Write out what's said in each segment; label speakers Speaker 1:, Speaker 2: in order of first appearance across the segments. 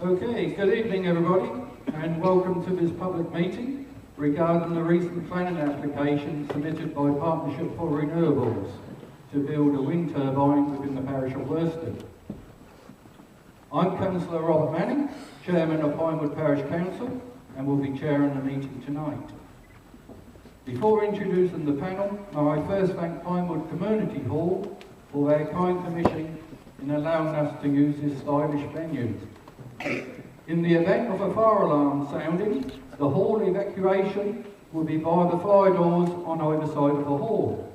Speaker 1: Okay, good evening everybody, and welcome to this public meeting regarding the recent planning application submitted by Partnership for Renewables to build a wind turbine within the parish of Belstead. I'm Councillor Robert Manning, Chairman of Pinewood Parish Council, and will be chairing the meeting tonight. Before introducing the panel, may I first thank Pinewood Community Hall for their kind permission in allowing us to use this stylish venue. In the event of a fire alarm sounding, the hall evacuation will be via the fly doors on either side of the hall.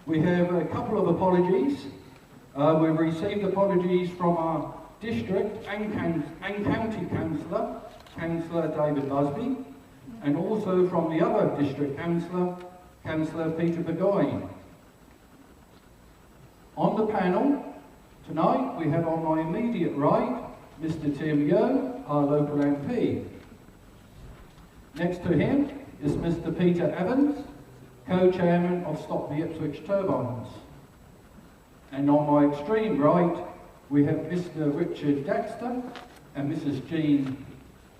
Speaker 1: We have a couple of apologies. We've received apologies from our district and county councillor, Councillor David Busby, and also from the other district councillor, Councillor Peter Burgoyne. On the panel tonight we have on my immediate right Mr. Tim Yo, our local MP. Next to him is Mr. Peter Evans, co-chairman of Stop the Ipswich Turbines. And on my extreme right we have Mr. Richard Dexter and Mrs. Jean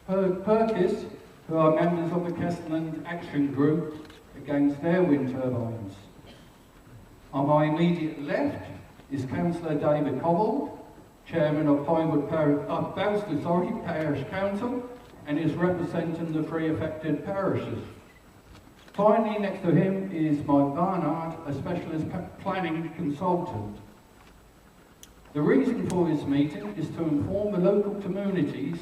Speaker 1: Purkiss, who are members of the Kessingland Action Group against their wind turbines. On my immediate left is Councillor David Cobbold, Chairman of Pinewood Belstead Parish Council, and is representing the three affected parishes. Finally, next to him is Mike Barnard, a specialist planning consultant. The reason for this meeting is to inform the local communities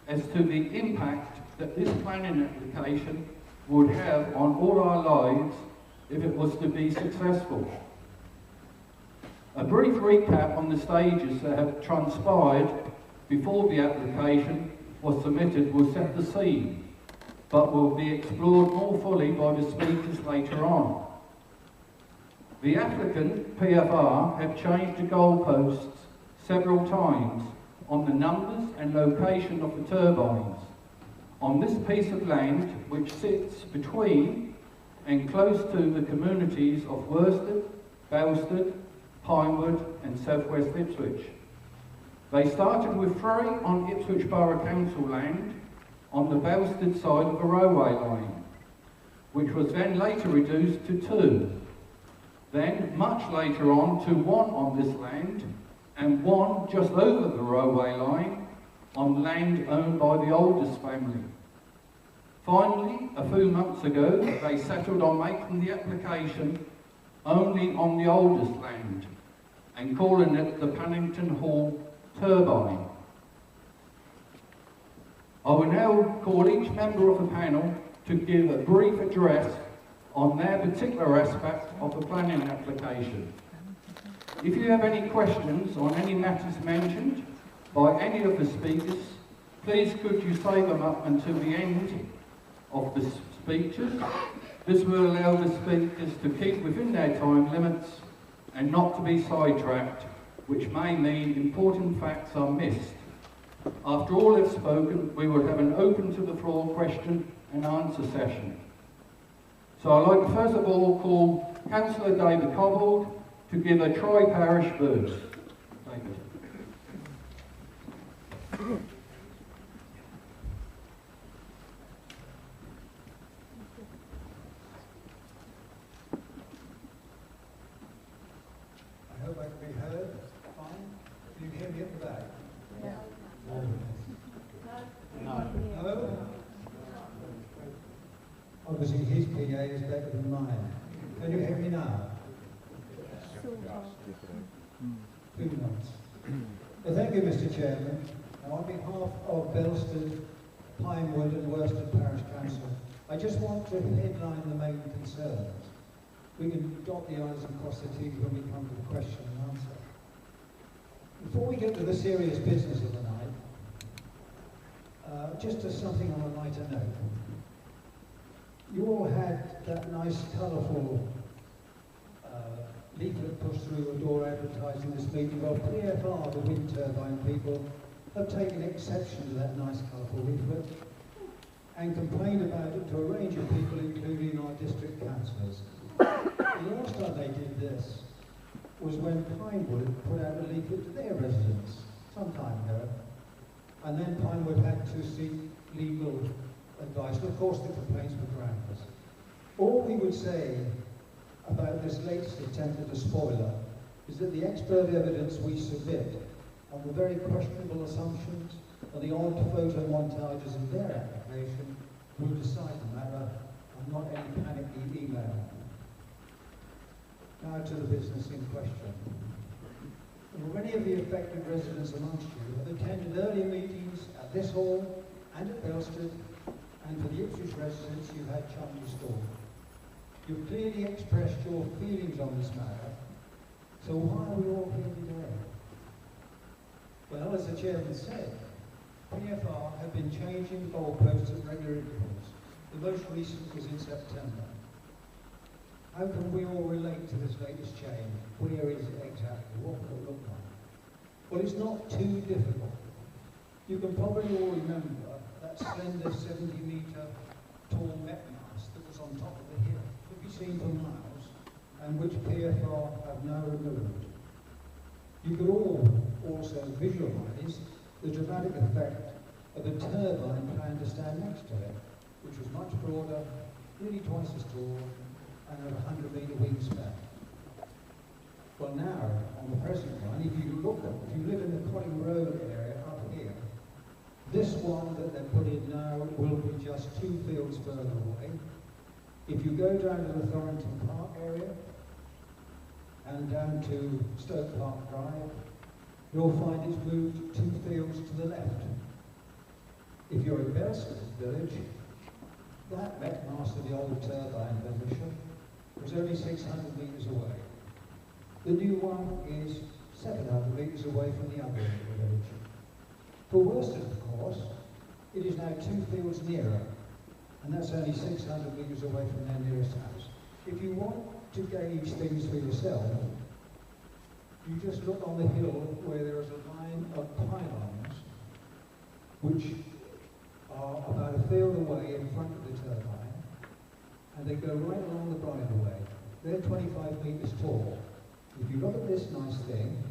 Speaker 1: as to the impact that this planning application would have on all our lives if it was to be successful. A brief recap on the stages that have transpired before the application was submitted will set the scene, but will be explored more fully by the speakers later on. The applicant, PFR, have changed the goalposts several times on the numbers and location of the turbines on this piece of land which sits between and close to the communities of Worsted, Belstead, Pinewood and South West Ipswich. They started with 3 on Ipswich Borough Council land on the Belstead side of the railway line, which was then later reduced to 2. Then, much later on, to 1 on this land and 1 just over the railway line on land owned by the oldest family. Finally, a few months ago, they settled on making the application only on the oldest land and calling it the Pannington Hall Turbine. I will now call each member of the panel to give a brief address on their particular aspect of the planning application. If you have any questions on any matters mentioned by any of the speakers, please could you save them up until the end of the speeches. This will allow the speakers to keep within their time limits and not to be sidetracked, which may mean important facts are missed. After all have spoken, we will have an open to the floor question and answer session. So I'd like to first of all call Councillor David Cobbold to give a tri-parish verse. David.
Speaker 2: I hope I can be heard. Fine. Can you hear me at the back?
Speaker 3: Yeah.
Speaker 2: No. No? Obviously his PA is better than mine. Can you hear me now? 2 months. Well, thank you, Mr. Chairman. Now, on behalf of Belstead, Pinewood and Worsted Parish Council, I just want to headline the main concerns. We can dot the I's and cross the T's when we come to the question and answer. Before we get to the serious business of the night, just as something on a lighter note, you all had that nice, colourful leaflet pushed through a door advertising this meeting. Well, PFR, the wind turbine people, have taken exception to that nice, colourful leaflet and complained about it to a range of people, including our district councillors. The last time they did this was when Pinewood put out a leaflet to their residents some time ago. And then Pinewood had to seek legal advice. And of course, the complaints were groundless. All we would say about this latest attempt at a spoiler is that the expert evidence we submit on the very questionable assumptions and the odd photo montages in their application will decide the matter, and not any panicky email. Now to the business in question. Will many of the affected residents amongst you have attended earlier meetings at this hall and at Belstead, and for the Ipswich residents you've had chum restored. You've clearly expressed your feelings on this matter, so why are we all here today? Well, as the chairman said, PFR have been changing goalposts at regular intervals. The most recent was in September. How can we all relate to this latest change? Where is it exactly? What will it look like? Well, it's not too difficult. You can probably all remember that slender 70-metre tall Met mast that was on top of the hill, could be seen for miles, and which PFR have now removed. You could all also visualise the dramatic effect of a turbine planned to stand next to it, which was much broader, nearly twice as tall, and a 100-metre wingspan. Well, now, on the present one, if you live in the Cotting Road area up here, this one that they're put in now will be just 2 fields further away. If you go down to the Thorrington Park area and down to Stoke Park Drive, you'll find it's moved 2 fields to the left. If you're in Belstead village, that Met mast of the old turbine position was only 600 metres away. The new one is 700 metres away from the other end of the village. For Worsted, of course, it is now 2 fields nearer, and that's only 600 metres away from their nearest house. If you want to gauge things for yourself, you just look on the hill where there is a line of pylons which are about a field away in front of the turbine, and they go right along the bridleway. They're 25 metres tall. If you look at this nice thing,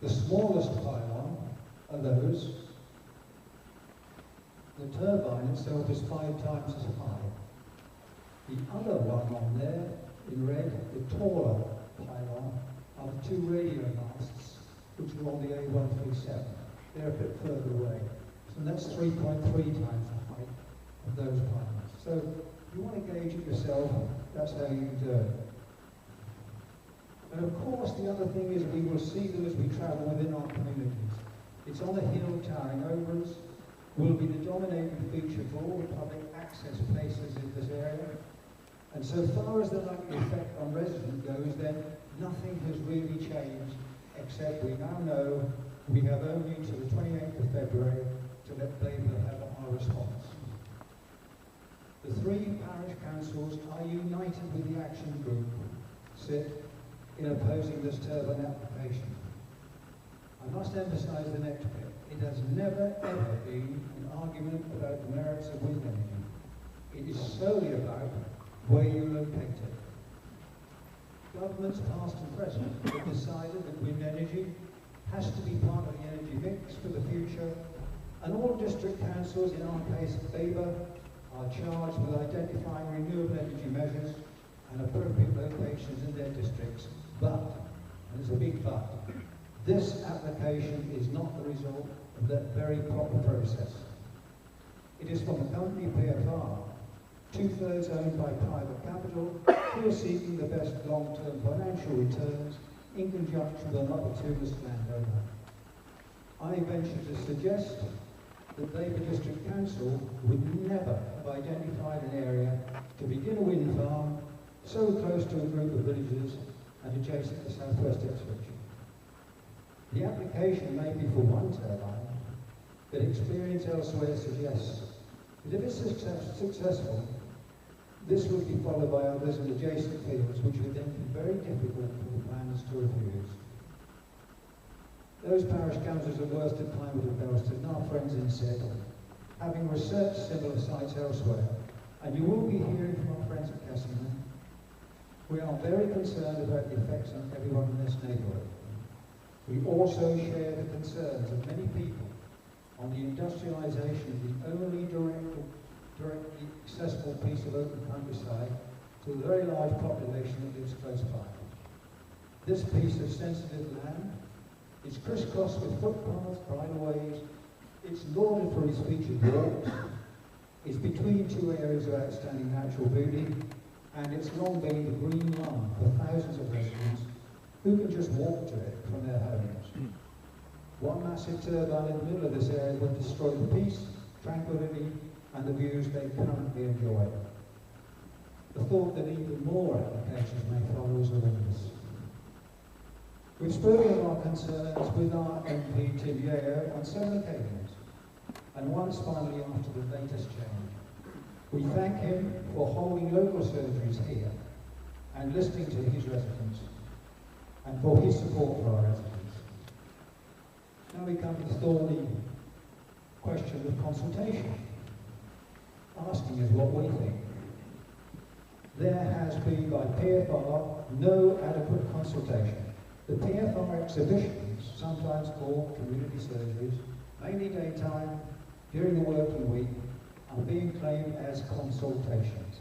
Speaker 2: the smallest pylon are those. The turbine itself is 5 times as high. The other one on there, in red, the taller pylon, are the 2 radio masts, which are on the A137. They're a bit further away. So that's 3.3 times the height of those pylons. So if you want to gauge it yourself, that's how you do it. And of course, the other thing is we will see them as we travel within our communities. It's on a hill towering over us, will be the dominating feature for all the public access places in this area. And so far as the likely effect on residents goes, then nothing has really changed, except we now know we have only to the 28th of February to let Labour have our response. The 3 parish councils are united with the action group, SIT, in opposing this turbine application. I must emphasise the next bit. It has never ever been an argument about the merits of wind energy. It is solely about where you locate it. Governments past and present have decided that wind energy has to be part of the energy mix for the future, and all district councils, in our case Labour, are charged with identifying renewable energy measures and appropriate locations in their districts. But, and there's a big but, this application is not the result of that very proper process. It is from a company, PFR, 2/3 owned by private capital, who are seeking the best long-term financial returns in conjunction with an opportunist landowner. I venture to suggest that Labour District Council would never have identified an area to begin a wind farm so close to a group of villages and adjacent to southwest Ipswich. The application may be for one turbine, but experience elsewhere suggests that if it's successful, this would be followed by others in adjacent fields, which would then be very difficult for the planners to refuse. Those parish councils of Worsted, Pinewood and Belstead, and our friends in SIT, having researched similar sites elsewhere, and you will be hearing from our friends at Kessingland, we are very concerned about the effects on everyone in this neighbourhood. We also share the concerns of many people on the industrialisation of the only directly accessible piece of open countryside to a very large population that lives close by. This piece of sensitive land is crisscrossed with footpaths, bridleways, it's lauded for its featured walks, it's between two areas of outstanding natural beauty, and it's long been the green lung for thousands of residents who can just walk to it from their homes. One massive turbine in the middle of this area would destroy the peace, tranquility, and the views they currently enjoy. The thought that even more applications may follow is horrendous. We've spoken of our concerns with our MP Tim Yeo on several occasions, and once finally after the latest change. We thank him for holding local surgeries here and listening to his residents, and for his support for our residents. Now we come to the thorny question of consultation, asking us what we think. There has been by PFR no adequate consultation. The PFR exhibitions, sometimes called community surgeries, mainly daytime, during the working week, are being claimed as consultations,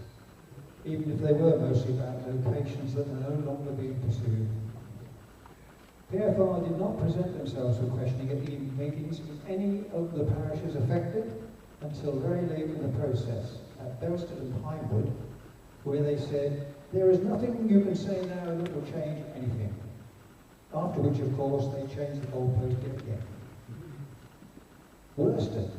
Speaker 2: even if they were mostly about locations that are no longer being pursued. PFR did not present themselves for questioning at evening meetings in any of the parishes affected until very late in the process, at Belstead and Pinewood, where they said, there is nothing you can say now that will change anything. After which, of course, they changed the goalpost yet again. Worsted,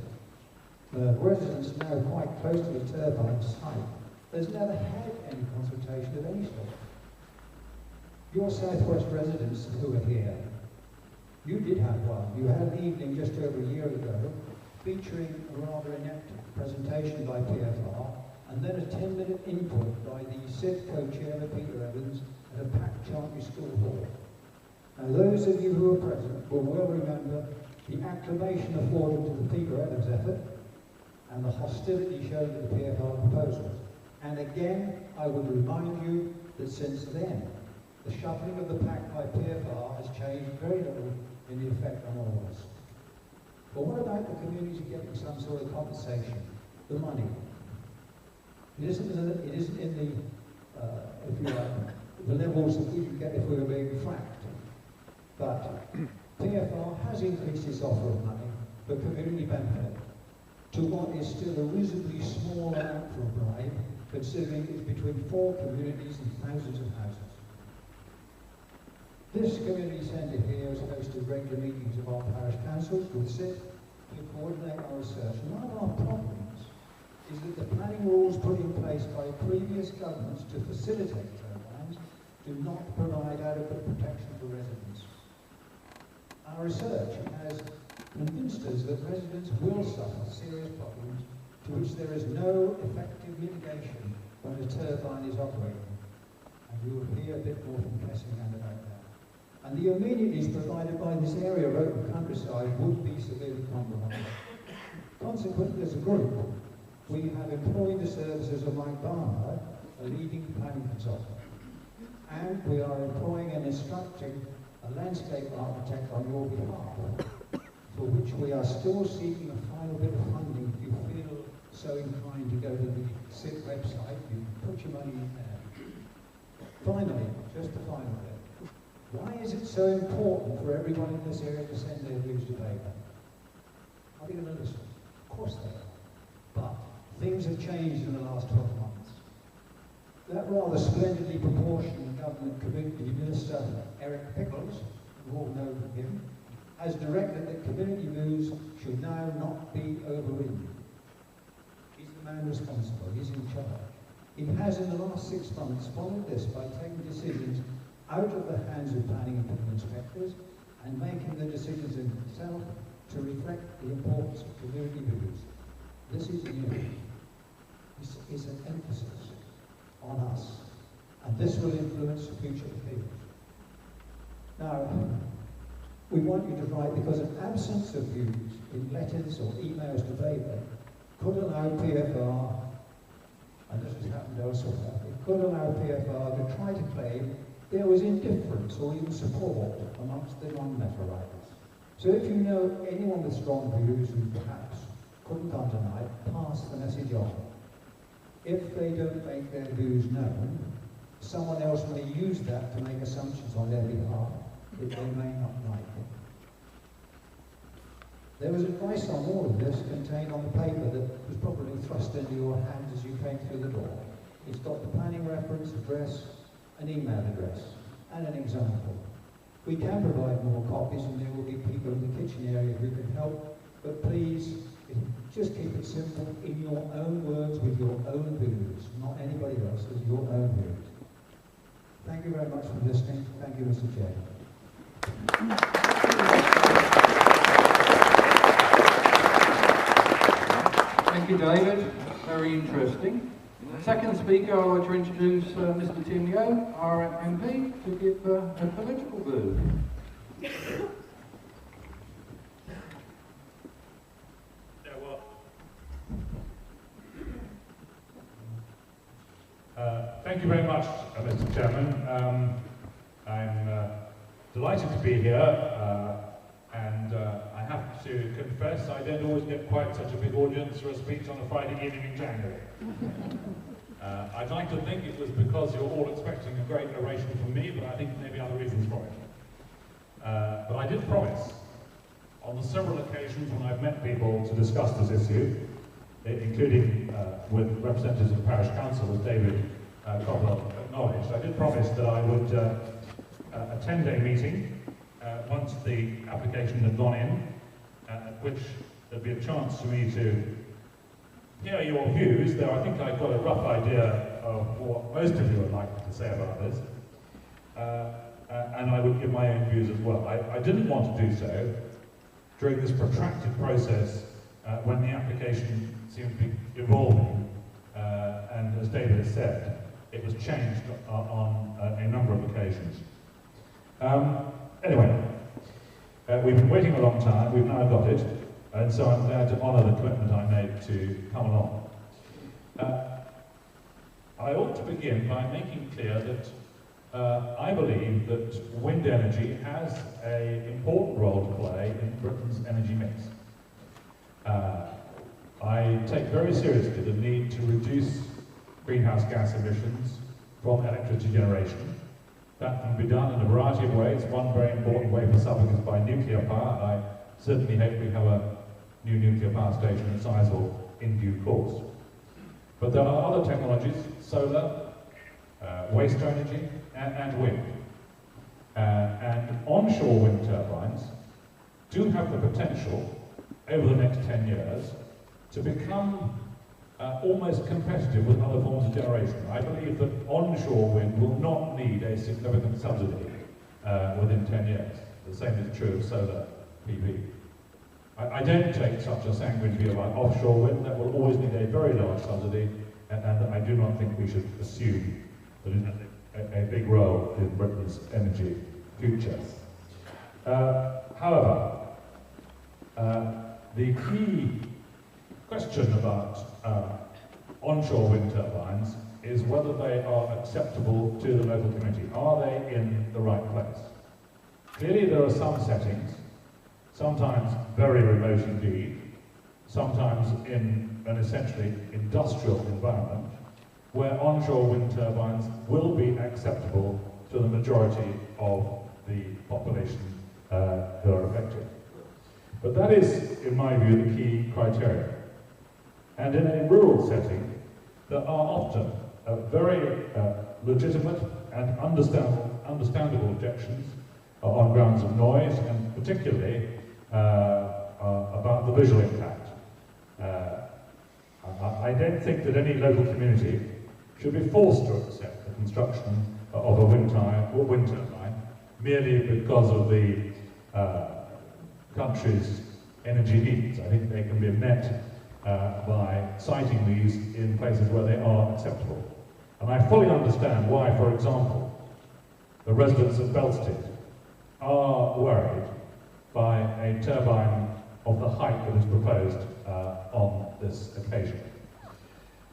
Speaker 2: residents now quite close to the turbine site, has never had any consultation of any sort. Your Southwest residents who are here, you did have one. You had an evening just over a year ago featuring a rather inept presentation by PFR and then a 10-minute input by the SID co-chair, Peter Evans, at a packed Charnley School hall. Now those of you who are present will well remember the acclamation afforded to the Peter Evans effort and the hostility shown to the PFR proposals. And again, I would remind you that since then, the shuffling of the pack by PFR has changed very little in the effect on all of us. But what about the community getting some sort of compensation? The money. It isn't in the, if you like, the levels that we could get if we were being fracked. But PFR has increased its offer of money for community benefit to what is still a reasonably small amount for a bribe, considering it's between 4 communities and thousands of houses. This community centre here has hosted regular meetings of our parish councils with SIT to coordinate our research. And one of our problems is that the planning rules put in place by previous governments to facilitate turbines do not provide adequate protection for residents. Our research has convinced us that residents will suffer serious problems to which there is no effective mitigation when a turbine is operating. And you will hear a bit more from Kessingland about that. And the amenities provided by this area of open countryside would be severely compromised. Consequently, as a group, we have employed the services of Mike Barnard, a leading planning consultant. And we are employing and instructing a landscape architect on your behalf, for which we are still seeking a final bit of funding. If you feel so inclined to go to the SIT website, you can put your money in there. Finally, just the final bit. Why is it so important for everyone in this area to send their views to paper? Are they going to listen? Of course they are. But things have changed in the last 12 months. That rather splendidly proportioned government community minister, Eric Pickles, you all know him, has directed that community views should now not be overridden. He's the man responsible, he's in charge. He has in the last 6 months followed this by taking decisions out of the hands of planning and building inspectors and making the decisions himself to reflect the importance of community views. This is new. This is an emphasis on us, and this will influence future appeals. Now, we want you to write because an absence of views in letters or emails to paper could allow PFR, and this has happened elsewhere, it could allow PFR to try to claim there was indifference or even support amongst the non-letter writers. So if you know anyone with strong views who perhaps couldn't come tonight, pass the message on. If they don't make their views known, someone else may use that to make assumptions on their behalf that they may not like. There was advice on all of this contained on the paper that was probably thrust into your hands as you came through the door. It's got the planning reference, address, an email address, and an example. We can provide more copies, and there will be people in the kitchen area who can help, but please, just keep it simple, in your own words, with your own views, not anybody else's, your own views. Thank you very much for listening. Thank you, Mr. Chairman.
Speaker 1: Thank you, David. Very interesting. Second speaker, I'd like to introduce Mr. Tim Yeo, our MP, to give a political view.
Speaker 3: Thank you very much, Mr. Chairman. I'm delighted to be here, and I have to confess I don't always get quite such a big audience for a speech on a Friday evening in January. I'd like to think it was because you're all expecting a great oration from me, but I think there may be other reasons for it. But I did promise, on the several occasions when I've met people to discuss this issue, including with representatives of the Parish Council, as David Cobbold acknowledged, I did promise that I would attend a meeting once the application had gone in, at which there'd be a chance for me to hear your views, though I think I've got a rough idea of what most of you would like to say about this, and I would give my own views as well. I didn't want to do so during this protracted process when the application seemed to be evolving, and as David has said, it was changed on a number of occasions. Anyway, we've been waiting a long time, we've now got it, and so I'm glad to honour the commitment I made to come along. I ought to begin by making clear that I believe that wind energy has an important role to play in Britain's energy mix. I take very seriously the need to reduce greenhouse gas emissions from electricity generation. That can be done in a variety of ways. One very important way for Suffolk is by nuclear power. I certainly hope we have a new nuclear power station at Sizewell in due course. But there are other technologies, solar, waste energy, and wind. And onshore wind turbines do have the potential, over the next 10 years, to become almost competitive with other forms of generation. I believe that onshore wind will not need a significant subsidy within 10 years. The same is true of solar PV. I don't take such a sanguine view about offshore wind. That will always need a very large subsidy, and I do not think we should assume that it has a big role in Britain's energy future. However, the key question about onshore wind turbines is whether they are acceptable to the local community. Are they in the right place? Clearly there are some settings, sometimes very remote indeed, sometimes in an essentially industrial environment, where onshore wind turbines will be acceptable to the majority of the population who are affected. But that is, in my view, the key criteria. And in a rural setting, there are often very legitimate and understandable objections on grounds of noise, and particularly about the visual impact. I don't think that any local community should be forced to accept the construction of a wind turbine merely because of the country's energy needs. I think they can be met by siting these in places where they are acceptable. And I fully understand why, for example, the residents of Belstead are worried by a turbine of the height that is proposed on this occasion.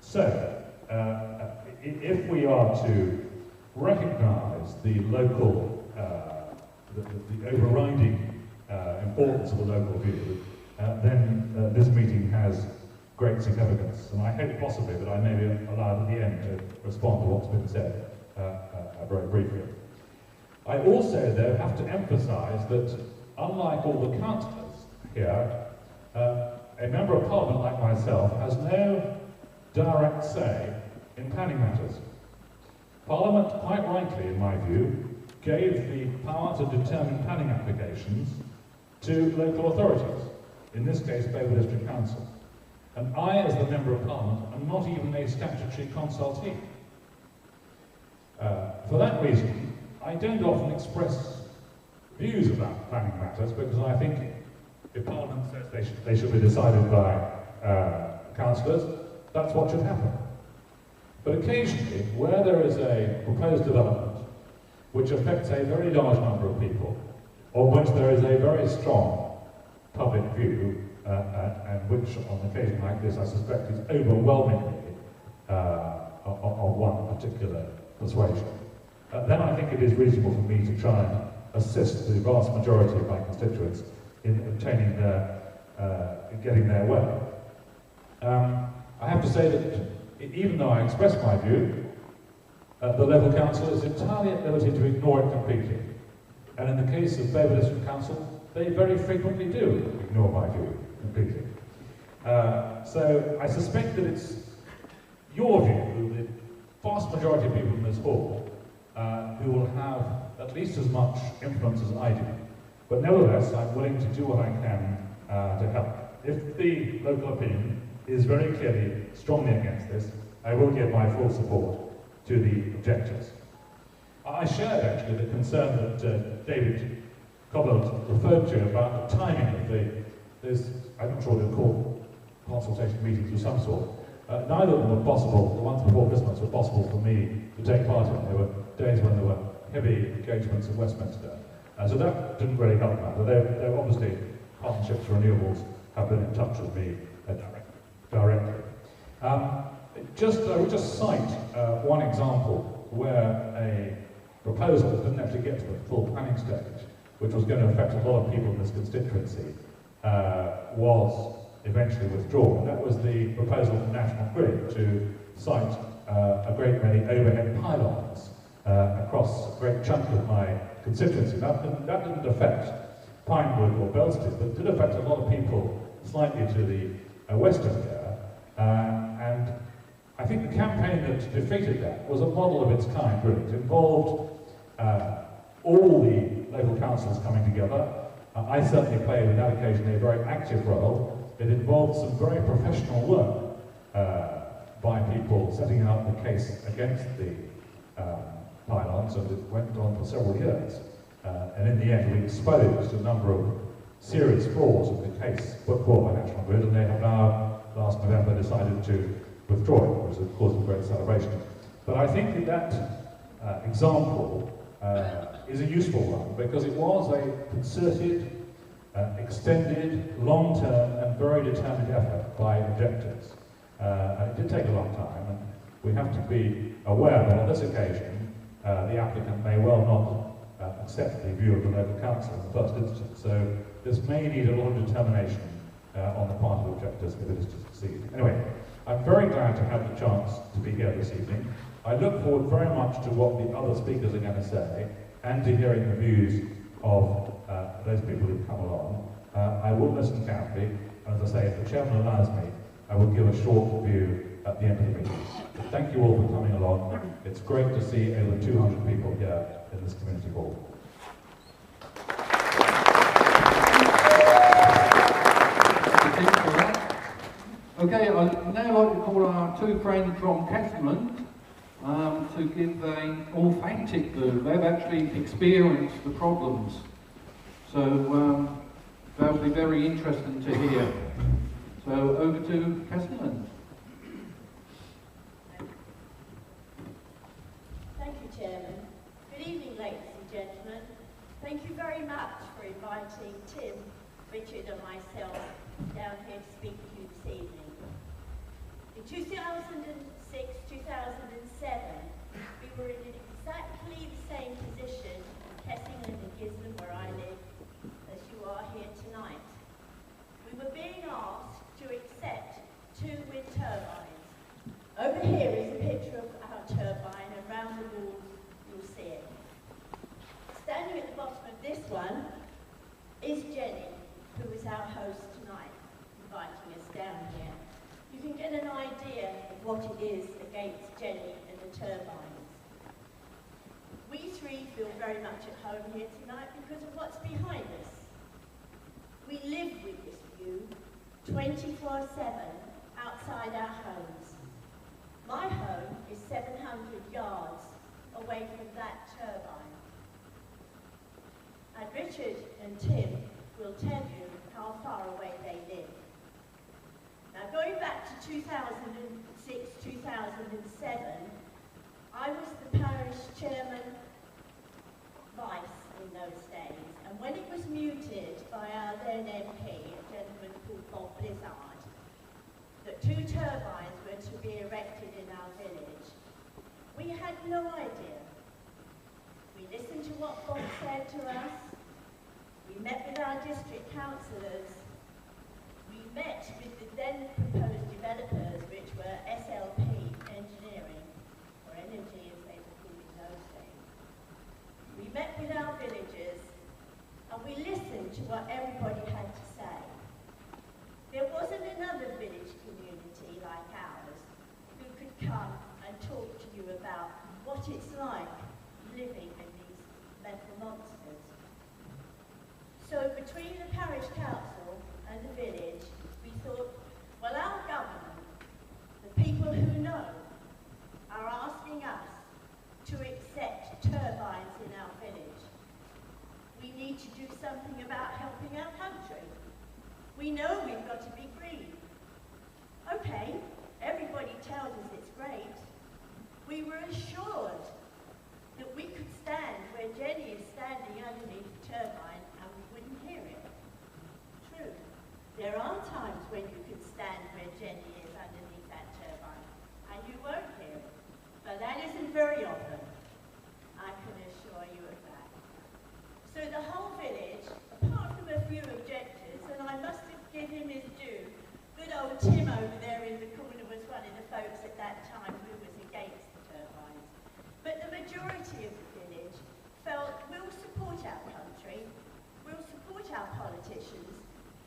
Speaker 3: So, if we are to recognise the local, the overriding importance of the local view, then this meeting has great significance. And I hope possibly that I may be allowed at the end to respond to what's been said very briefly. I also, though, have to emphasise that, unlike all the councillors here, a Member of Parliament like myself has no direct say in planning matters. Parliament, quite rightly in my view, gave the power to determine planning applications to local authorities, in this case Belstead District Council. And I, as the Member of Parliament, am not even a statutory consultee. For that reason, I don't often express views about planning matters, because I think if Parliament says they should be decided by councillors, that's what should happen. But occasionally, where there is a proposed development which affects a very large number of people, or which there is a very strong public view, and which on occasion like this I suspect is overwhelmingly of one particular persuasion, then I think it is reasonable for me to try and assist the vast majority of my constituents in obtaining getting their way. I have to say that even though I express my view, the local council is entirely at liberty to ignore it completely. And in the case of Belstead District Council, they very frequently do ignore my view completely. So I suspect that it's your view, the vast majority of people in this hall, who will have at least as much influence as I do. But nevertheless, I'm willing to do what I can to help. If the local opinion is very clearly strongly against this, I will give my full support to the objectors. I shared actually the concern that David Cobbold referred to about the timing of those, I'm not sure they're called consultation meetings of some sort. Neither of them were possible, the ones before Christmas were possible for me to take part in. There were days when there were heavy engagements in Westminster. So that didn't really help matter. They're obviously, Partnerships for Renewables have been in touch with me directly. I would just cite one example where a proposal that didn't actually get to the full planning stage, which was going to affect a lot of people in this constituency, was eventually withdrawn. And that was the proposal from National Grid to site a great many overhead pylons across a great chunk of my constituency. That didn't affect Pinewood or Belstead, but it did affect a lot of people slightly to the western here. And I think the campaign that defeated that was a model of its kind, really. It involved all the local councils coming together. I certainly played on that occasion a very active role. It involved some very professional work by people setting out the case against the pylons, and it went on for several years. And in the end, we exposed a number of serious flaws of the case put forward by National Grid, and they have now, last November, decided to withdraw it, which was a cause of great celebration. But I think that example is a useful one, because it was a concerted, extended, long-term and very determined effort by objectors. And it did take a long time, and we have to be aware that on this occasion the applicant may well not accept the view of the local council in the first instance. So this may need a lot of determination on the part of objectors if it is to succeed. Anyway, I'm very glad to have the chance to be here this evening. I look forward very much to what the other speakers are going to say, and to hearing the views of those people who've come along. I will listen carefully, and as I say, if the chairman allows me, I will give a short view at the end of the meeting. But thank you all for coming along. It's great to see over 200 people here in this community hall.
Speaker 1: Okay, I'd now like to call our two friends from Kessingland to give an authentic view. They've actually experienced the problems. So that'll be very interesting to hear. So over to Kessingland.
Speaker 4: Thank you, Chairman. Good evening, ladies and gentlemen. Thank you very much for inviting Tim, Richard and myself down here to speak to you this evening. In 2006, 2007, we were in exactly this one is Jenny, who is our host tonight, inviting us down here. You can get an idea of what it is against Jenny and the turbines. We three feel very much at home here tonight because of what's behind us. We live with this view 24/7 outside our homes. My home is 700 yards away from that turbine. And Richard and Tim will tell you how far away they live. Now, going back to 2006, 2007, I was the parish chairman vice in those days, and when it was mooted by our then MP, a gentleman called Belstead, that 2 turbines were to be erected in our village, we had no idea. We listened to what Bob said to us. We met with our district councillors. We met with the then proposed developers, which were SLP Engineering, or Energy as they were called in those days. We met with our villagers, and we listened to what everybody had to say. There wasn't another village community like ours who could come and talk to you about what it's like living in these metal monsters. So between the parish council and the village, we thought, well, our government, the people who know, are asking us to accept turbines in our village. We need to do something about helping our country. We know we've got to be green. Okay, everybody tells us it's great. We were assured that we could stand where Jenny is standing underneath the turbine and we wouldn't hear it. True, there are times when you can stand where Jenny is underneath that turbine and you won't hear it. But that isn't very often, I can assure you of that. So the whole village, apart from a few objectors, and I must give him his due, good old Tim over there in the corner was one of the folks at that time who was against the turbines. But the majority of the village felt we'll support our country, we'll support our politicians,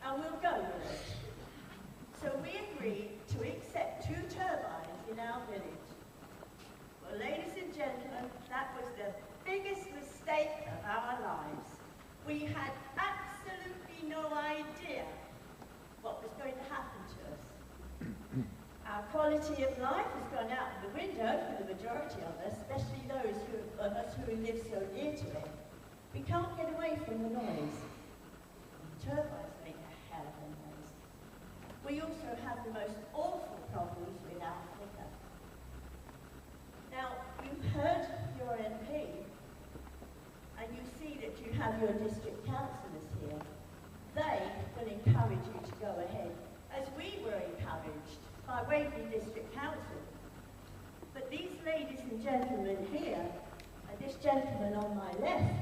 Speaker 4: and we'll go with it. So we agreed to accept 2 turbines in our village. Well, ladies and gentlemen, that was the biggest mistake of our lives. We had absolutely no idea what was going to happen to us. Our quality of life has gone out of the window for the majority of us, especially those of us who live so near to it. We can't get away from the noise. Turbines make a hell of a noise. We also have the most awful problems with our flicker. Now, you've heard your MP, and you see that you have your district councillors here. They will encourage you to go ahead, as we were encouraged by Waverley District Council. But these ladies and gentlemen here, and this gentleman on my left,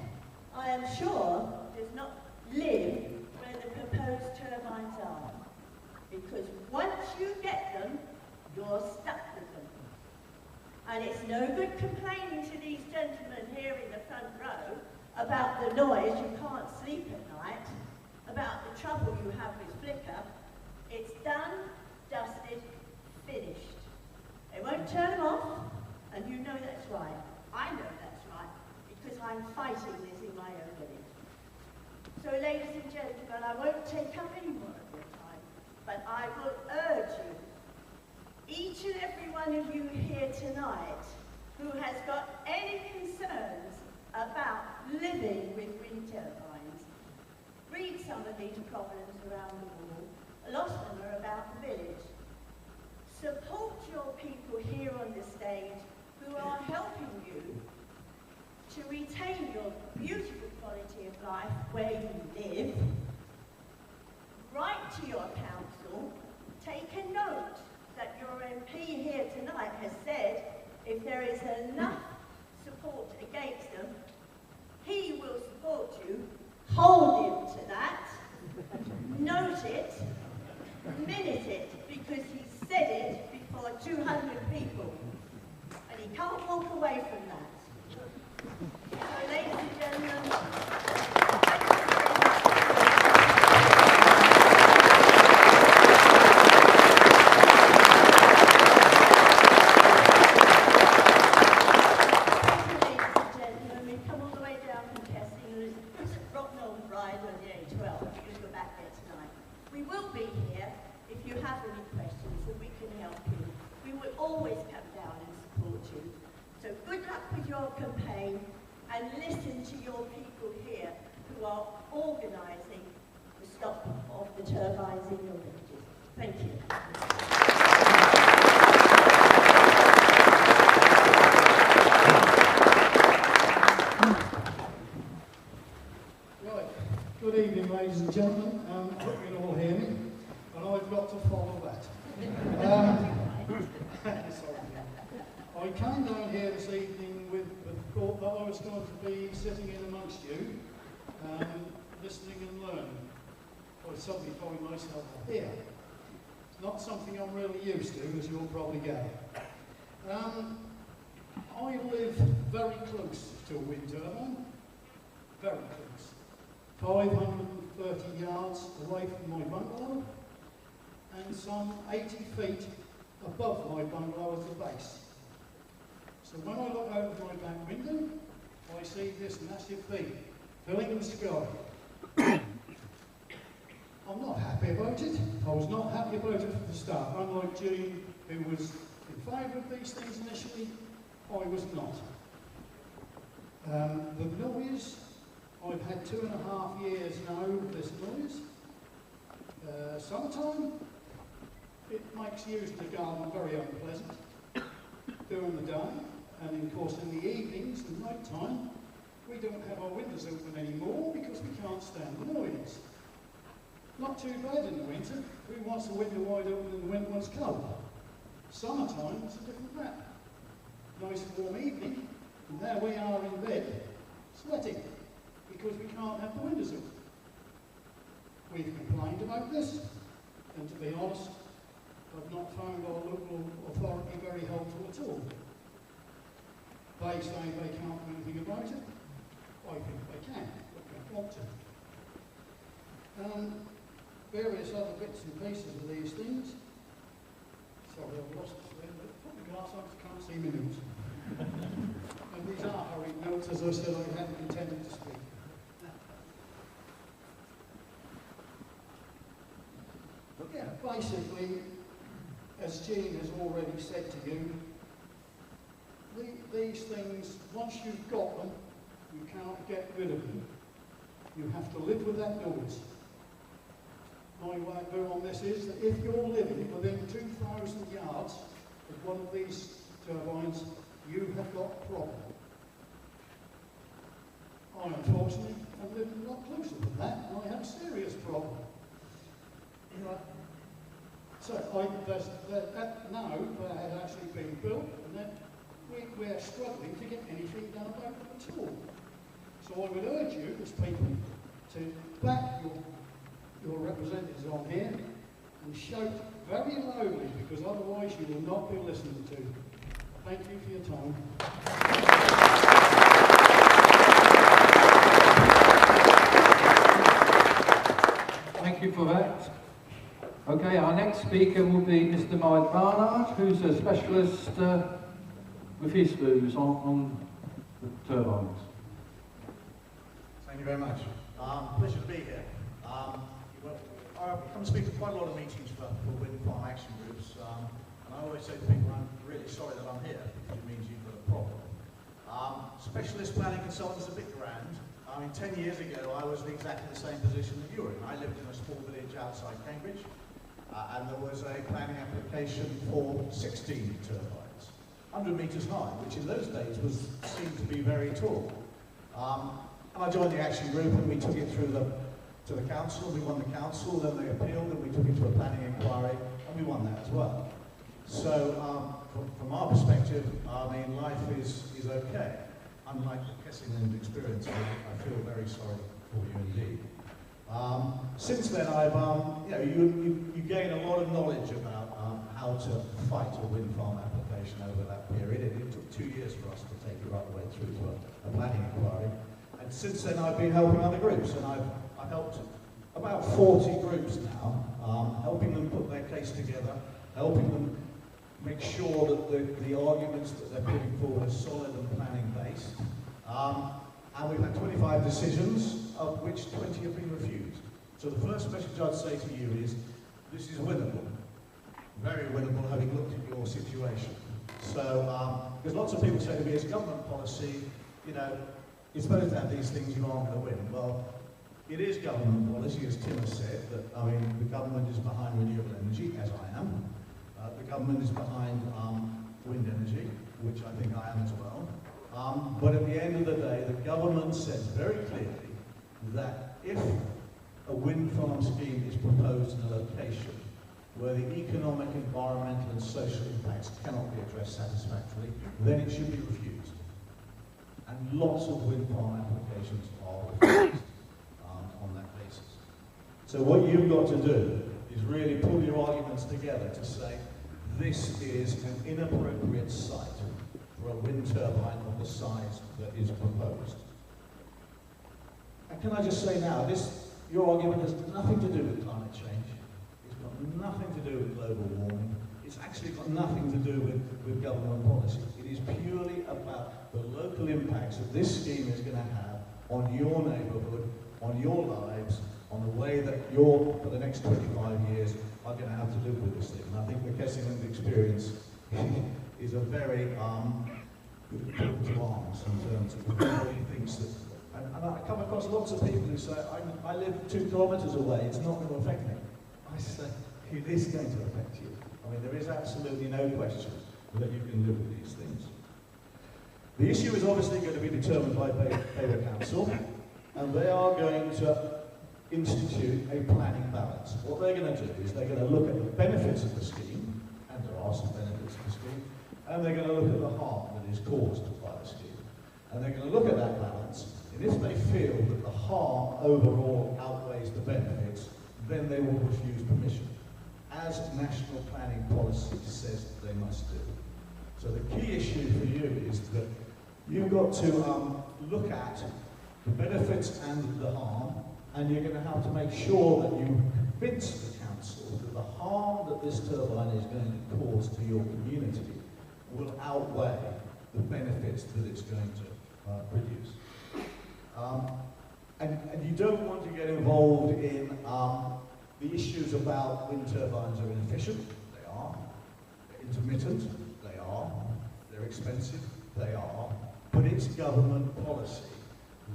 Speaker 4: I am sure does not live where the proposed turbines are. Because once you get them, you're stuck with them. And it's no good complaining to these gentlemen here in the front row about the noise, you can't sleep at night, about the trouble you have with flicker. It's done, dusted, finished. They won't turn them off, and you know that's right. I know that's right, because I'm fighting this in my own village. So ladies and gentlemen, I won't take up any more of your time, but I will urge you, each and every one of you here tonight who has got any concerns about living with wind turbines, read some of these problems around the wall. A lot of them are about the village. Support your people here on the stage who are helping you to retain your beautiful quality of life where you live. Write to your council, take a note that your MP here tonight has said if there is enough support against them, he will support you. Hold him to that, note it, minute it, because he said it before 200 people, and he can't walk away from that. So, ladies and gentlemen, your campaign and listen to your people here who are organising the stop of the turbines in your villages. Thank you.
Speaker 5: Right, good evening ladies and gentlemen. I hope you can all hear me, and I've got to follow that. Sorry. I came down here this evening with the thought that I was going to be sitting in amongst you, listening and learning. I suddenly find myself here. It's not something I'm really used to, as you'll probably gather. I live very close to a wind turbine, very close. 530 yards away from my bungalow, and some 80 feet above my bungalow as the base. So when I look out of my back window, I see this massive thing filling the sky. I'm not happy about it. I was not happy about it from the start. Unlike Jean, who was in favour of these things initially, I was not. The noise, I've had 2.5 years now of this noise. Summertime, it makes using the garden very unpleasant during the day, and of course in the evenings and night time, we don't have our windows open anymore because we can't stand the noise. Not too bad in the winter. Who wants the window wide open in the winter when it's cold? Summertime, it's a different matter. Nice warm evening, and there we are in bed, sweating, because we can't have the windows open. We've complained about this, and to be honest, I've not found our local authority very helpful at all. They say they can't do anything about it. I think they can, but they want to. Various other bits and pieces of these things. Sorry, I've lost the thread, but put the glass on, I can't see my notes. And these are hurried notes, as I said, I hadn't intended to speak. But yeah, basically, as Jean has already said to you, these things, once you've got them, you can't get rid of them. You have to live with that noise. My view on this is that if you're living within 2,000 yards of one of these turbines, you have got a problem. I unfortunately have lived a lot closer than that, and I have a serious problem. So that now has actually been built, and that we're struggling to get anything done about it at all. So I would urge you, as people, to back your representatives on here and shout very loudly, because otherwise you will not be listened to. Thank you for your time.
Speaker 1: Thank you for that. Okay, our next speaker will be Mr. Mike Barnard, who's a specialist with his views on the turbines.
Speaker 6: Thank you very much. Pleasure to be here. I come to speak at quite a lot of meetings for wind farm action groups, and I always say to people, I'm really sorry that I'm here, because it means you've got a problem. Specialist planning consultant is a bit grand. I mean, 10 years ago, I was in exactly the same position that you were in. I lived in a small village outside Cambridge, and there was a planning application for 16 turbines, 100 metres high, which in those days seemed to be very tall. And I joined the action group, and we took it through to the council. We won the council, then they appealed, and we took it to a planning inquiry, and we won that as well. So from our perspective, I mean, life is okay. Unlike the Kessingland experience, I feel very sorry for you indeed. Since then, you gain a lot of knowledge about how to fight a wind farm application over that period. It took 2 years for us to take it right the way through to a planning inquiry. And since then, I've been helping other groups, and I've helped about 40 groups now, helping them put their case together, helping them make sure that the arguments that they're putting forward are solid and planning based. And we've had 25 decisions, of which 20 have been refused. So the first message I'd say to you is, this is winnable. Very winnable, having looked at your situation. So Because lots of people say to me, it's government policy, you know, you're supposed to have these things, you aren't going to win. Well, it is government policy, as Tim has said, that, I mean, the government is behind renewable energy, as I am. The government is behind wind energy, which I think I am as well. But at the end of the day, the government says very clearly that if a wind farm scheme is proposed in a location where the economic, environmental and social impacts cannot be addressed satisfactorily, then it should be refused. And lots of wind farm applications are refused on that basis. So what you've got to do is really pull your arguments together to say, this is an inappropriate site for a wind turbine of the size that is proposed. And can I just say now, your argument has nothing to do with climate change. It's got nothing to do with global warming. It's actually got nothing to do with government policy. It is purely about the local impacts that this scheme is going to have on your neighbourhood, on your lives, on the way that you're, for the next 25 years, are going to have to live with this thing. And I think the Kessingland experience is a very good call to arms in terms of everybody thinks that. And I come across lots of people who say, I live 2 kilometres away, it's not going to affect me. I say, it is going to affect you. I mean, there is absolutely no question that you can live with these things. The issue is obviously going to be determined by Labour Council, and they are going to institute a planning balance. What they're going to do is they're going to look at the benefits of the scheme, and there are some benefits of the scheme, and they're going to look at the harm that is caused by the scheme. And they're going to look at that balance, and if they feel that the harm overall outweighs the benefits, then they will refuse permission, as national planning policy says they must do. So the key issue for you is that you've got to look at the benefits and the harm, and you're going to have to make sure that you convince the council that the harm that this turbine is going to cause to your community will outweigh the benefits that it's going to produce. And you don't want to get involved in the issues about wind turbines are inefficient. They are. They're intermittent. They are. They're expensive. They are. But it's government policy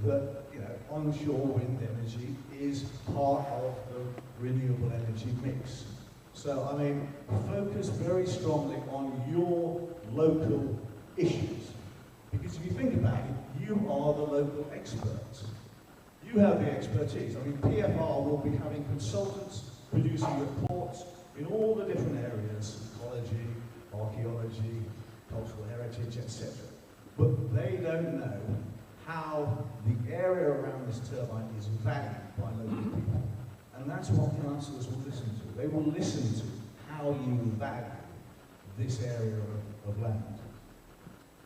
Speaker 6: that, you know, onshore wind energy is part of the renewable energy mix. So, I mean, focus very strongly on your local issues. Because if you think about it, you are the local experts. You have the expertise. I mean, PFR will be having consultants producing reports in all the different areas, ecology, archaeology, cultural heritage, etc. But they don't know how the area around this turbine is valued by local people. And that's what councillors will listen to. They will listen to how you value this area of land.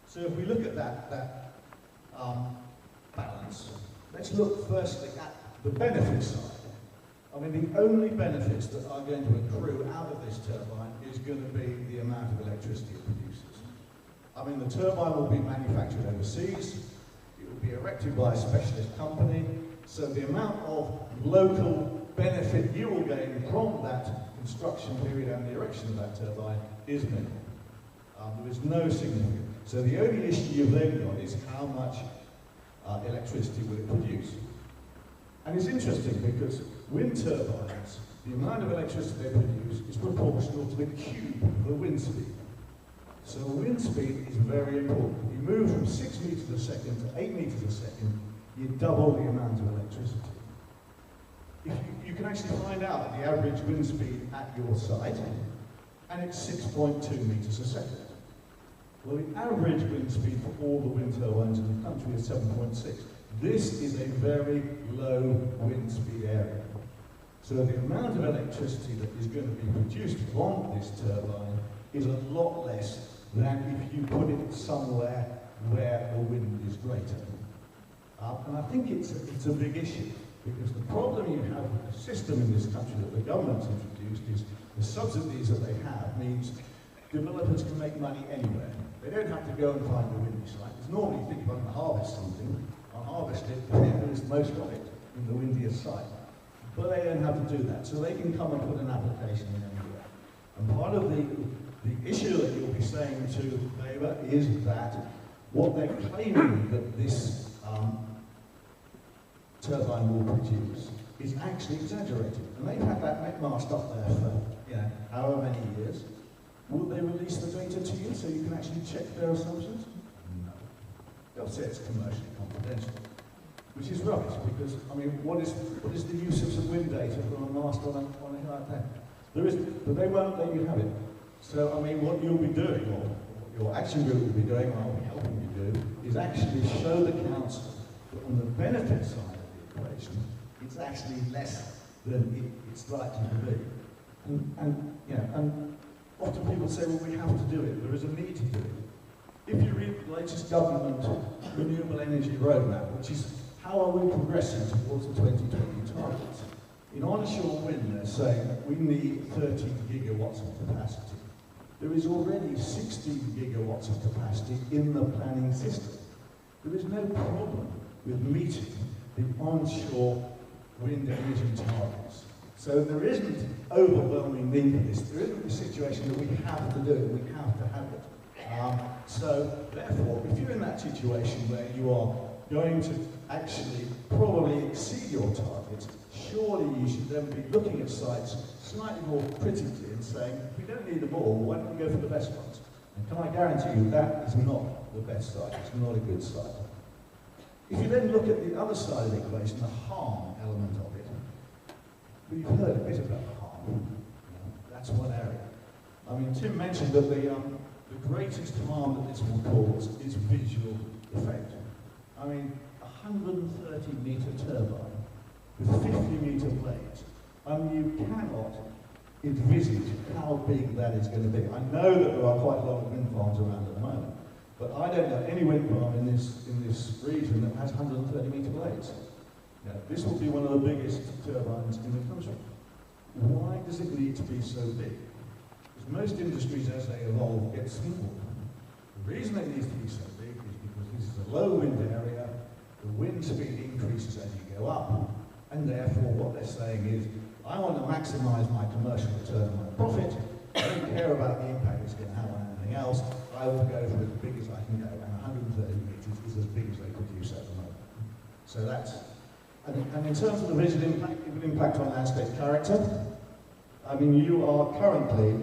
Speaker 6: So if we look at that balance, let's look firstly at the benefit side. I mean, the only benefits that are going to accrue out of this turbine is going to be the amount of electricity it produces. I mean, the turbine will be manufactured overseas. It will be erected by a specialist company. So the amount of local benefit you will gain from that construction period and the erection of that turbine is minimal. There is no significant. So the only issue you've then got is how much electricity will it produce. And it's interesting because wind turbines, the amount of electricity they produce is proportional to the cube of the wind speed. So wind speed is very important. If you move from 6 meters a second to 8 meters a second, you double the amount of electricity. If you can actually find out the average wind speed at your site, and it's 6.2 meters a second. Well, the average wind speed for all the wind turbines in the country is 7.6. This is a very low wind speed area. So the amount of electricity that is going to be produced from this turbine is a lot less than if you put it somewhere where the wind is greater. And I think it's a big issue, because the problem you have with the system in this country that the government's introduced is the subsidies that they have means developers can make money anywhere. They don't have to go and find a windy site. Because normally you think if I'm going to harvest something, I'll harvest it where there's most of it, in the windiest site. But they don't have to do that, so they can come and put an application in anywhere. And part of the
Speaker 7: The issue that you'll be saying to Labour is that what they're claiming that this turbine will produce is actually exaggerated. And they've had that mast up there for, however many years. Will they release the data to you so you can actually check their assumptions? No. They'll say it's commercially confidential, which is rubbish because, I mean, what is the use of some wind data from a mast on a hill like that? There is, but they won't let you have it. So, I mean, what you'll be doing, or what your action group will be doing, or I'll be helping you do, is actually show the council that on the benefit side of the equation, it's actually less than it's likely to be. And often people say, well, we have to do it. There is a need to do it. If you read the latest government renewable energy roadmap, which is how are we progressing towards the 2020 targets, in onshore wind, they're saying that we need 30 gigawatts of capacity. There is already 60 gigawatts of capacity in the planning system. There is no problem with meeting the onshore wind energy targets. So there isn't overwhelming need for this. There isn't a situation that we have to do it, we have to have it. So therefore, if you're in that situation where you are going to actually probably exceed your targets, surely you should then be looking at sites slightly more critically and saying, if we don't need them all, why don't we go for the best ones? And can I guarantee you that is not the best site, it's not a good site. If you then look at the other side of the equation, the harm element of it, we've heard a bit about the harm. That's one area. I mean, Tim mentioned that the greatest harm that this will cause is visual effect. I mean, a 130-metre turbine with 50-metre blades. I mean, you cannot envisage how big that is going to be. I know that there are quite a lot of wind farms around at the moment, but I don't know any wind farm in this region that has 130-metre blades. Now, this will be one of the biggest turbines in the country. Why does it need to be so big? Because most industries, as they evolve, get smaller. The reason it needs to be so big is because this is a low wind area, the wind speed increases as you go up, and therefore what they're saying is, I want to maximise my commercial return on my profit, I don't care about the impact it's going to have on anything else, I will go for as big as I can go, and 130 metres is as big as they produce at the moment. So that's, and in terms of the visual impact, it will impact on landscape character. I mean, you are currently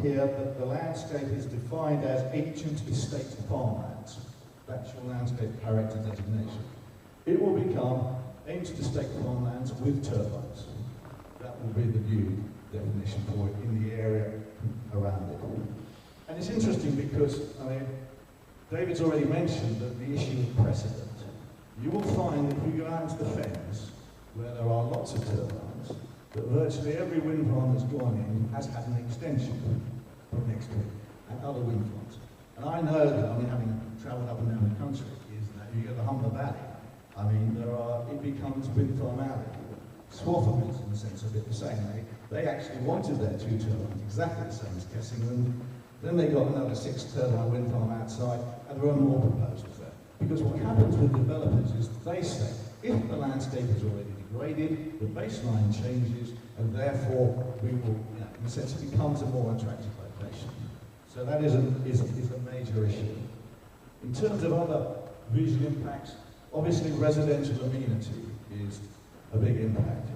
Speaker 7: here, the landscape is defined as ancient estate farmlands. That's your landscape character designation. It will become ancient estate farmlands with turbines. That will be the new definition for it in the area around it. And it's interesting because, I mean, David's already mentioned that the issue of precedent. You will find that if you go out into the fens, where there are lots of turbines, that virtually every wind farm that's gone in has had an extension from next to it, and other wind farms. And I know that, I mean, having travelled up and down the country, is that you get the Humber Valley. I mean, it becomes wind farm alley. Swaffham is, in the sense of it, the same. They actually wanted their 2 turbines, exactly the same as Kessingland. Then they got another 6 turbine wind farm outside, and there are more proposals there. Because what happens with developers is they say, if the landscape is already degraded, the baseline changes, and therefore we will, in a sense, it becomes a more attractive location. So that is a major issue. In terms of other visual impacts, obviously residential amenity is a big impact.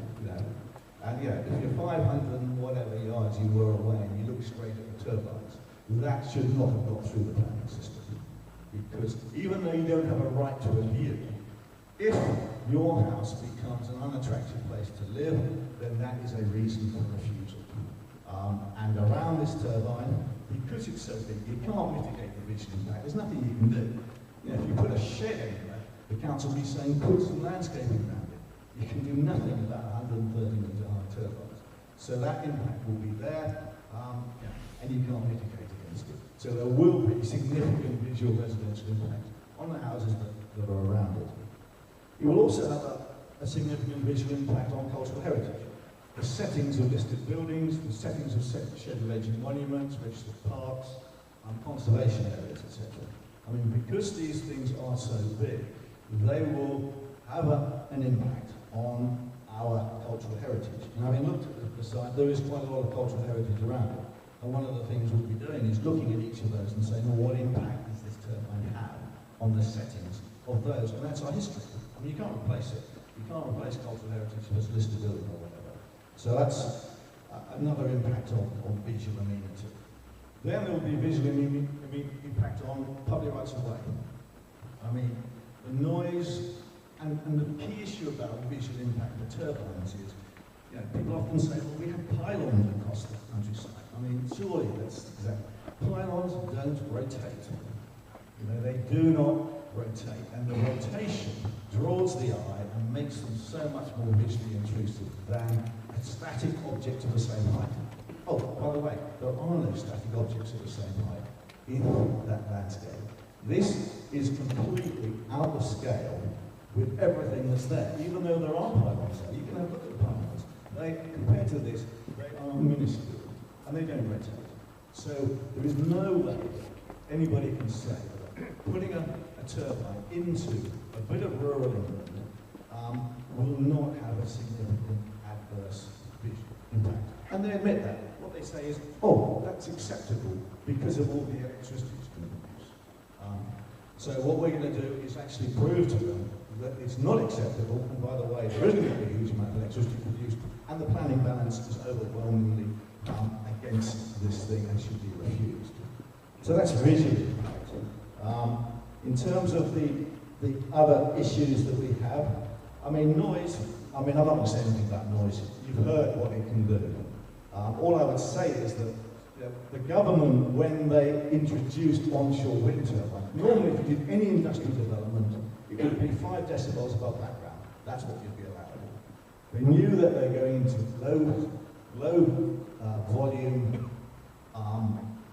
Speaker 7: And if you're 500 and whatever yards you were away and you look straight at the turbines, that should not have got through the planning system. Because even though you don't have a right to a view, if your house becomes an unattractive place to live, then that is a reason for refusal. And around this turbine, because it's so big, you can't mitigate the visual impact. There's nothing you can do. If you put a shed anywhere, the council will be saying, put some landscaping around it. You can do nothing about 130-metre high turbines. So that impact will be there, and you can't mitigate against it. So there will be significant visual residential impact on the houses that are around it. It will also have a significant visual impact on cultural heritage. The settings of listed buildings, the settings of scheduled monuments, registered parks, conservation areas, etc. I mean, because these things are so big, they will have an impact on our cultural heritage. And having looked at the site, there is quite a lot of cultural heritage around it. And one of the things we'll be doing is looking at each of those and saying, well, what impact does this turbine have on the settings of those? And that's our history. I mean, you can't replace it. You can't replace cultural heritage if it's listed building or whatever. So that's another impact on visual amenity. Then there will be visual impact on public rights of way. I mean, the noise, and the key issue about visual impact of turbines is, you know, people often say, well, we have pylons across the countryside. I mean, surely that's exactly. Pylons don't rotate. You know, they do not rotate, and the rotation draws the eye and makes them so much more visually intrusive than a static object of the same height. Oh, by the way, there are no static objects of the same height in that landscape. This is completely out of scale with everything that's there, even though there are pylons there. You can have a look at the pylons. They, compared to this, they are minuscule, and they don't rotate. So there is no way anybody can say that putting a turbine into a bit of rural England will not have a significant adverse visual impact. And they admit that. What they say is, oh, that's acceptable because of all the electricity it's going to produce. So what we're going to do is actually prove to them that it's not acceptable, and by the way, there is going to be a huge amount of electricity produced, and the planning balance is overwhelmingly against this thing and should be refused. So that's visual impact. In terms of the other issues that we have, I mean, noise, I mean, I'm not going to say anything about noise. You've heard what it can do. All I would say is that the government, when they introduced onshore wind turbines, normally if you did any industrial development, it would be 5 decibels above background. That's what you'd be allowed. They knew that they're going into low volume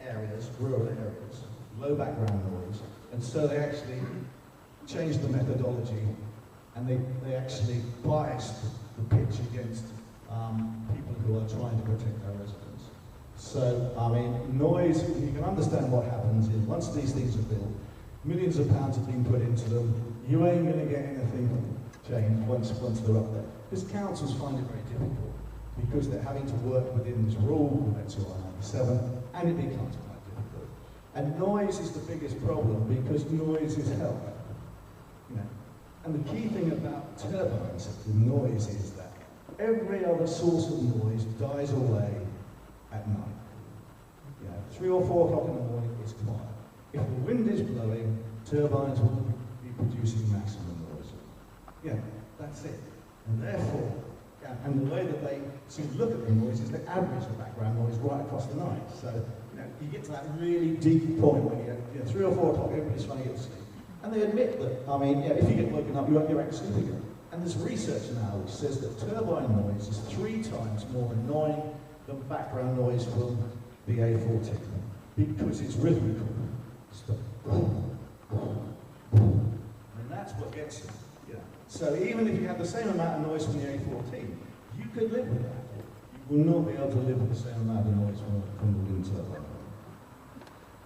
Speaker 7: areas, rural areas, low background noise, and so they actually changed the methodology, and they actually biased the pitch against people who are trying to protect their residents. So, I mean, noise, you can understand what happens is once these things are built, millions of pounds have been put into them, you ain't going to get anything changed once they're up there. Because councils find it very difficult, because they're having to work within this rule, that's all 97, and it becomes quite difficult. And noise is the biggest problem, because noise is health. You know? And the key thing about turbines, the noise, is that every other source of noise dies away at night. You know, 3 or 4 o'clock in the morning, it's quiet. If the wind is blowing, turbines will be producing maximum noise. Yeah, that's it. And therefore, and the way that they sort of look at the noise is they average the background noise right across the night. So, you know, you get to that really deep point when you 3 or 4 o'clock, everybody's trying to get to sleep. And they admit that, I mean, yeah, if you get woken up, you're actually sleeping again. And there's research now which says that turbine noise is 3 times more annoying than background noise from the A14, because it's rhythmical. And that's what gets you. Yeah. So even if you have the same amount of noise from the A14, you could live with that. You will not be able to live with the same amount of noise from the wind turbine.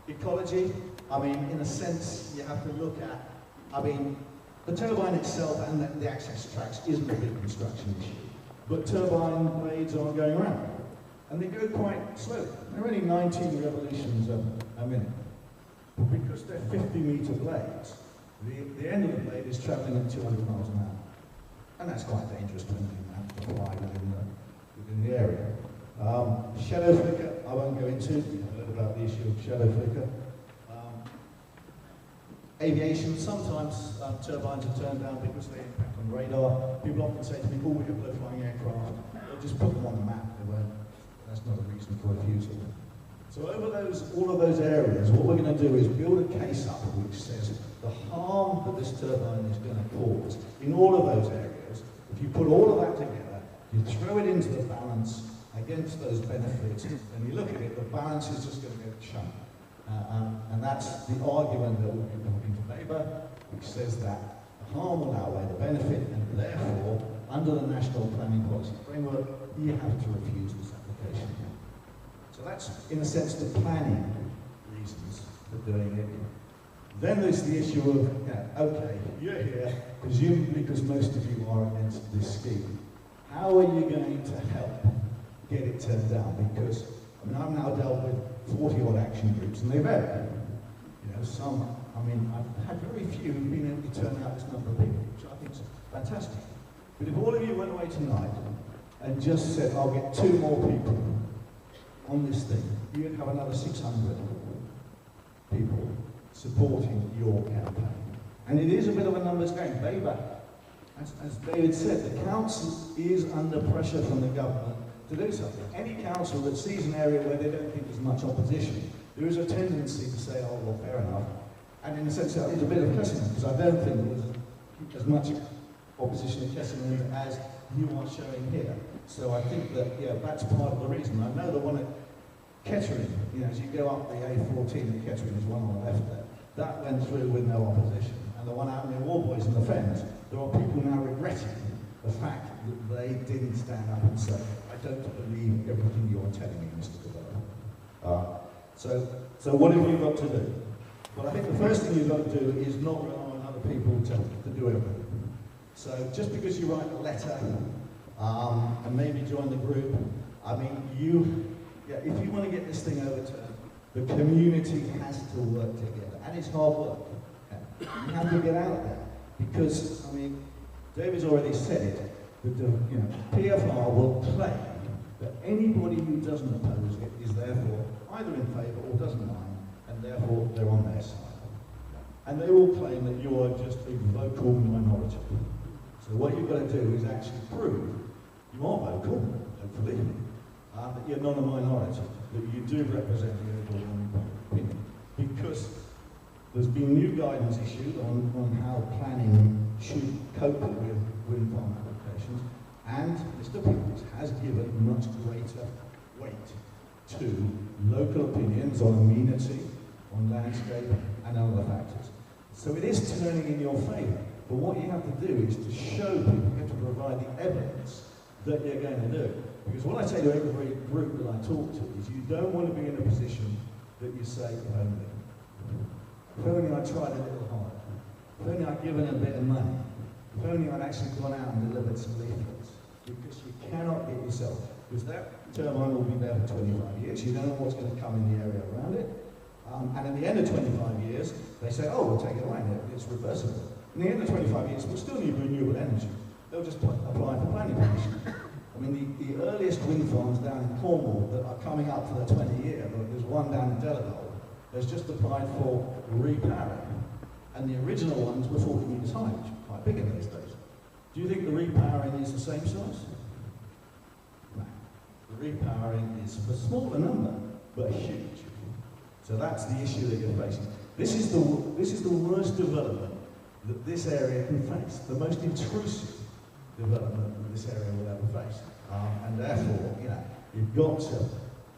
Speaker 7: Ecology, I mean, in a sense, you have to look at, I mean, the turbine itself and the access tracks isn't a big construction issue, but turbine blades aren't going around, and they go quite slowly. They're only 19 revolutions a minute, because they're 50-metre blades. The end of the blade is travelling at 200 miles an hour, and that's quite dangerous to fly within the area. Shadow flicker, I won't go into. You've heard about the issue of shadow flicker. Aviation, sometimes turbines are turned down because they impact on radar. People often say to me, oh, we have low-flying aircraft. They'll just put them on the map. They won't. That's not a reason for refusal. So over all of those areas, what we're going to do is build a case up which says the harm that this turbine is going to cause in all of those areas. If you put all of that together, you throw it into the balance against those benefits, and you look at it, the balance is just going to get chunked. And that's the argument that we've been putting to Labour, which says that the harm will outweigh the benefit, and therefore, under the National Planning Policy Framework, you have to refuse this application. So that's, in a sense, the planning reasons for doing it. Then there's the issue of, okay, you're here, presumably because most of you are against this scheme. How are you going to help get it turned down? Because I mean, I've now dealt with 40 odd action groups, and they vary. You know, some, I mean, I've had very few who've been able to turn out this number of people, which I think is fantastic. But if all of you went away tonight and just said, I'll get 2 more people on this thing, you'd have another 600 people supporting your campaign. And it is a bit of a numbers game. Labour, as David said, the council is under pressure from the government to do something. Any council that sees an area where they don't think there's much opposition, there is a tendency to say, oh, well, fair enough. And in a sense, it's a bit of Kessingland, because I don't think there was as much opposition in Kessingland as you are showing here. So I think that, yeah, that's part of the reason. I know the one at Kettering, you know, as you go up the A14 at Kettering, there's one on the left there, that went through with no opposition. And the one out near Warboys in the Fens, there are people now regretting the fact that they didn't stand up and say, I don't believe everything you're telling me, Mr. Developer. So what have you got to do? Well, I think the first thing you've got to do is not rely on other people to do everything. So just because you write a letter and maybe join the group, I mean, if you want to get this thing overturned, the community has to work together, and it's hard work. You have to get out there, because, I mean, David's already said it, that the PFR will claim that anybody who doesn't oppose it is therefore either in favour or doesn't mind, and therefore they're on their side. And they will claim that you are just a vocal minority. So what you've got to do is actually prove you are vocal, hopefully, that you're not a minority, that you do represent the overall opinion. Because there's been new guidance issued on how planning should cope with wind farm applications, and Mr. Purkiss has given much greater weight to local opinions on amenity, on landscape, and other factors. So it is turning in your favour. But what you have to do is to show people, you have to provide the evidence that you're going to do. Because what I say to every group that I talk to is you don't want to be in a position that you say, if only I tried a little harder, if only I'd given a bit of money, if only I'd actually gone out and delivered some leaflets. Because you cannot get yourself, because that turbine will be there for 25 years, you don't know what's going to come in the area around it, and at the end of 25 years, they say, oh, we'll take it away, it's reversible. In the end of 25 years, we'll still need renewable energy. They'll just apply for planning permission. I mean, the earliest wind farms down in Cornwall that are coming up for the 20-year, there's one down in Delaware, there's just applied for repowering. And the original ones were 40 metres high, which was quite big in those days. Do you think the repowering is the same size? No. The repowering is a smaller number, but huge. So that's the issue that you're facing. This is the worst development that this area can face, the most intrusive development that this area will ever face. And therefore, you've got to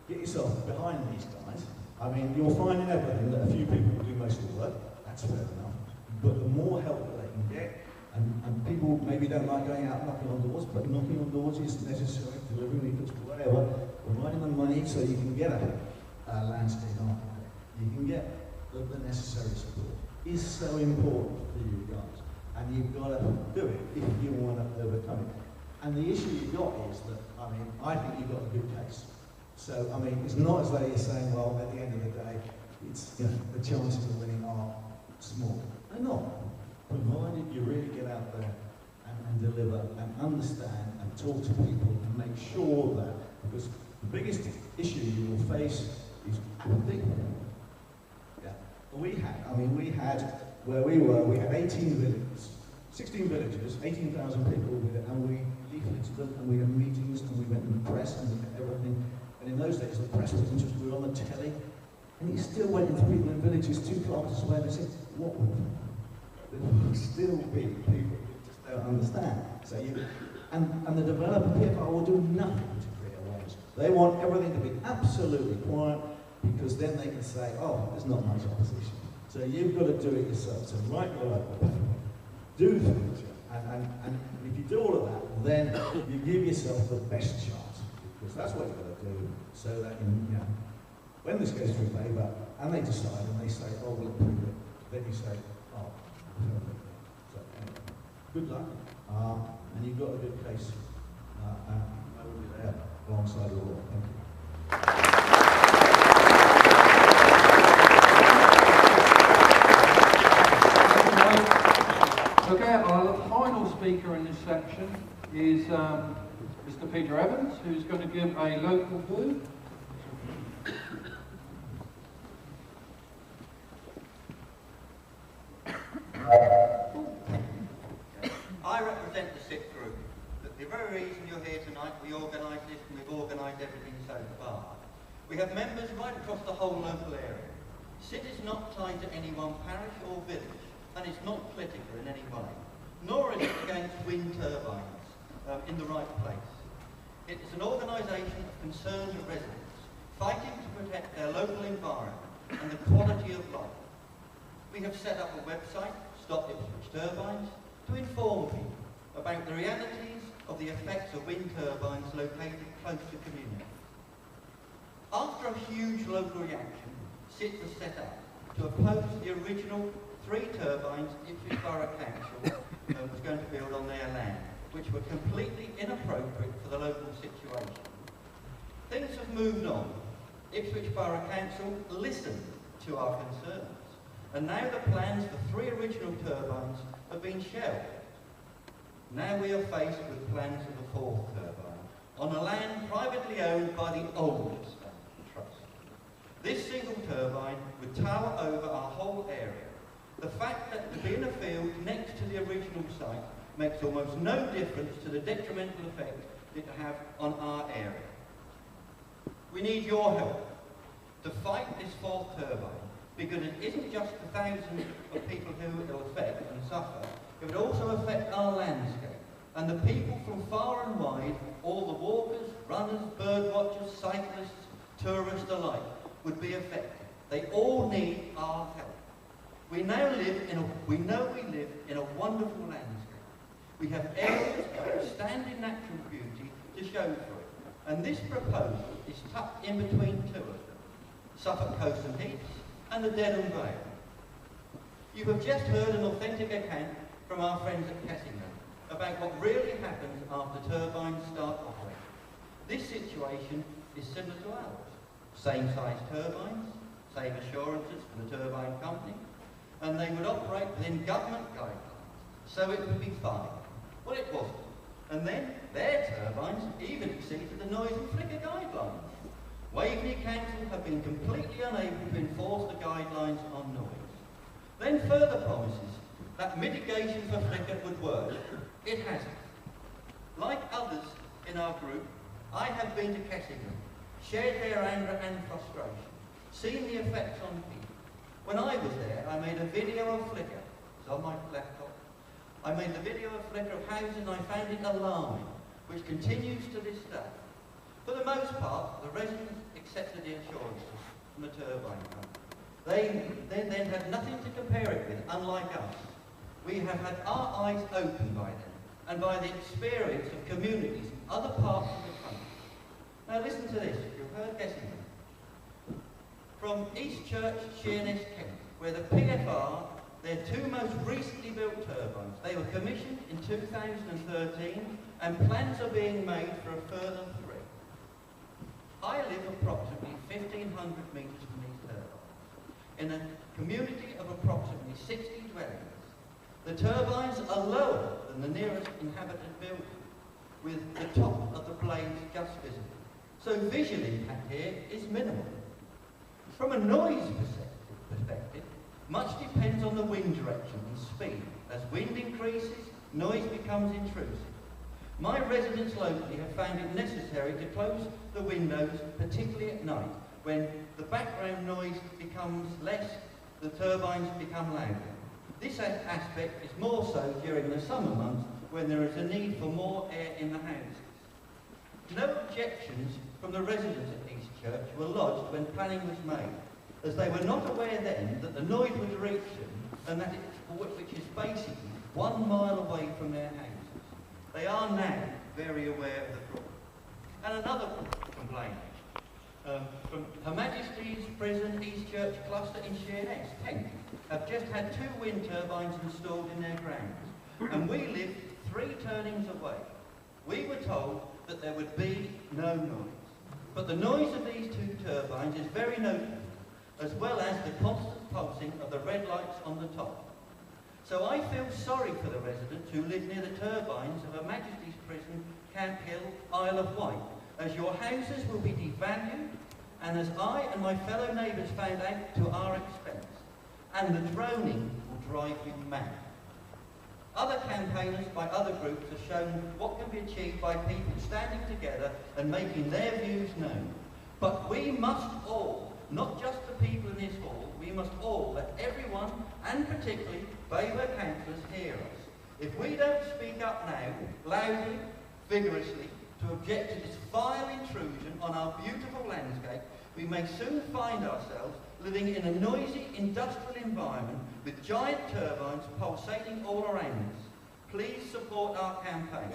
Speaker 7: get yourself behind these guys. I mean, you'll find in everything that a few people will do most of the work, that's fair enough. But the more help that they can get, and people maybe don't like going out knocking on doors, but knocking on doors is necessary, delivering leaflets, whatever, providing them money so you can get a landscape architect, you can get the necessary support, is so important for you guys. And you've got to do it if you want to overcome it. And the issue you've got is that, I think you've got a good case. So, it's not as though you're saying, well, at the end of the day, it's, the chances of winning are small. They're not. Provided you really get out there and deliver and understand and talk to people and make sure that, because the biggest issue you will face is apathy. Yeah. We had, where we were, we had 18 villages, 16 villages, 18,000 people with it, and we leafleted them, and we had meetings, and we went in the press, and we had everything. And in those days, the press was interested, we were on the telly, and he still went into people in villages 2 kilometres away, and they said, what would there will still be people who just don't understand. So and the developer PFR will do nothing to create awareness. They want everything to be absolutely quiet, because then they can say, oh, there's not much opposition. So you've got to do it yourself. So write your local paper, do things, and if you do all of that, then you give yourself the best chance, because that's what you've got to do, so that when this goes through paper and they decide and they say, oh, we'll approve it, then you say, oh, perfect. So anyway, good luck, and you've got a good case, and I will be there alongside the law. Thank you.
Speaker 1: Okay, our final speaker in this section is Mr. Peter Evans, who's going to give a local view.
Speaker 8: I represent the SIP group. The very reason you're here tonight, we organised this and we've organised everything so far. We have members right across the whole local area. SIP is not tied to any one parish or village, and it's not political in any way, nor is it against wind turbines in the right place. It is an organisation of concerned residents, fighting to protect their local environment and the quality of life. We have set up a website, Stop Ipswich Turbines, to inform people about the realities of the effects of wind turbines located close to communities. After a huge local reaction, SIT was set up to oppose the original 3 turbines Ipswich Borough Council was going to build on their land, which were completely inappropriate for the local situation. Things have moved on. Ipswich Borough Council listened to our concerns, and now the plans for 3 original turbines have been shelved. Now we are faced with plans for the 4th turbine on a land privately owned by the old trust. This single turbine would tower over our whole area. The fact that to be in a field next to the original site makes almost no difference to the detrimental effect it will have on our area. We need your help to fight this 4th turbine, because it isn't just the thousands of people who it will affect and suffer, it would also affect our landscape, and the people from far and wide, all the walkers, runners, bird watchers, cyclists, tourists alike, would be affected. They all need our help. We know we live in a wonderful landscape. We have areas of outstanding natural beauty to show for it, and this proposal is tucked in between 2 of them, Suffolk Coast and Heaths and the Dedham Vale. You have just heard an authentic account from our friends at Kessingland about what really happens after turbines start operating. This situation is similar to ours. Same size turbines, same assurances from the turbine company, and they would operate within government guidelines, so it would be fine. Well, it wasn't. And then their turbines even exceeded the noise and flicker guidelines. Waveney Council have been completely unable to enforce the guidelines on noise. Then further promises that mitigation for flicker would work. It hasn't. Like others in our group, I have been to Kessingland, shared their anger and frustration, seen the effects on people. When I was there, I made a video of flicker. It's on my laptop. I made the video of flicker of houses and I found it alarming, which continues to this day. For the most part, the residents accepted the assurances from the turbine company. They then had nothing to compare it with, unlike us. We have had our eyes opened by them and by the experience of communities in other parts of the country. Now listen to this, you've heard Kessingland. From East Church, Sheerness, Kent, where the PFR, their 2 most recently built turbines, they were commissioned in 2013 and plans are being made for a further 3. I live approximately 1,500 metres from these turbines, in a community of approximately 60 dwellings. The turbines are lower than the nearest inhabited building, with the top of the blades just visible. So visual impact here is minimal. From a noise perspective, much depends on the wind direction and speed. As wind increases, noise becomes intrusive. My residents locally have found it necessary to close the windows, particularly at night, when the background noise becomes less, the turbines become louder. This aspect is more so during the summer months when there is a need for more air in the houses. No objections from the residents at East Church were lodged when planning was made, as they were not aware then that the noise would reach them and that which is basically 1 mile away from their houses. They are now very aware of the problem. And another complaint from Her Majesty's Prison East Church Cluster in Sheerness, Kent, have just had 2 wind turbines installed in their grounds, and we live 3 turnings away. We were told that there would be no noise, but the noise of these 2 turbines is very noticeable, as well as the constant pulsing of the red lights on the top. So I feel sorry for the residents who live near the turbines of Her Majesty's Prison, Camp Hill, Isle of Wight, as your houses will be devalued, and as I and my fellow neighbours found out to our expense, and the droning will drive you mad. Other campaigners by other groups have shown what can be achieved by people standing together and making their views known. But we must all, not just the people in this hall, we must all let everyone, and particularly Baylor councillors, hear us. If we don't speak up now, loudly, vigorously, to object to this vile intrusion on our beautiful landscape, we may soon find ourselves living in a noisy industrial environment with giant turbines pulsating all around us. Please support our campaign.